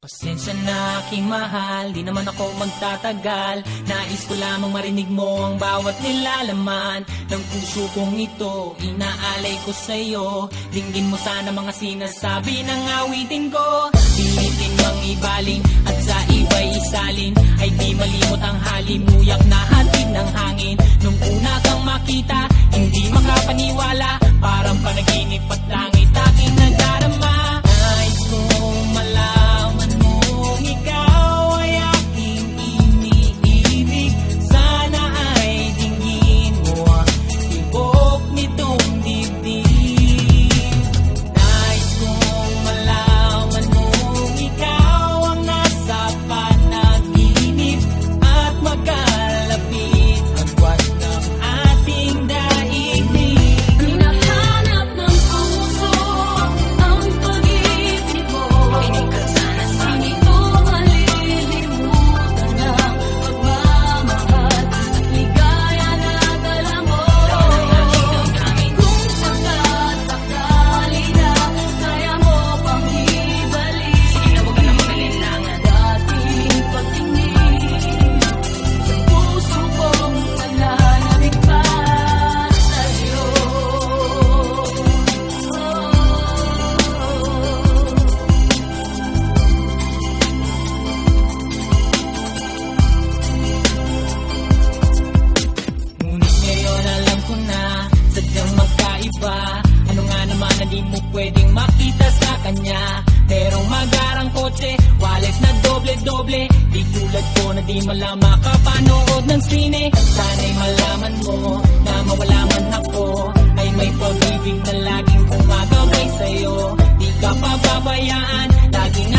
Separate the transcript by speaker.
Speaker 1: Pasensya na aking mahal, di naman ako magtatagal. Nais ko lamang marinig mo ang bawat nilalaman ng puso kong ito, inaalay ko sa'yo. Dinggin mo sana mga sinasabi ng awitin ko. Pilitin mang ibaling at sa iba'y isalin, ay di malimot ang halimuyak na hatid ng hangin. Nung una kang makita, hindi makapaniwala, parang panaginip at langit aking nadarama. Nais kong malaman mong ikaw ay aking iniibig. Sana ay dinggin mo ang tibok nitong dibdib. Nais kong malaman mong ikaw ang nasa panaginip at magkalapit agwat ng ating daigdig.
Speaker 2: Hinahanap ng puso ang pag-ibig mo. Pinikal sana sa hindi ko malilimutan ang pagmamahal at ligaya na dala mo. Kung sakali na kaya mo pang ibalik, huwag ka na mag-alinlangan. Dating pagtingin sa puso kong nananabik pa sa'yo.
Speaker 1: Ngunit ngayon alam ko na sadyang magkaiba. Ano nga naman na di mo pwedeng makita sa kanya? Merong magarang kotse, wallet na doble-doble. Di tulad ko na di malang makapanood ng sine. Sana'y malaman mo na mawala man ako, ay may pag-ibig na laging gumagabay sa'yo. Di ka pababayaan, laging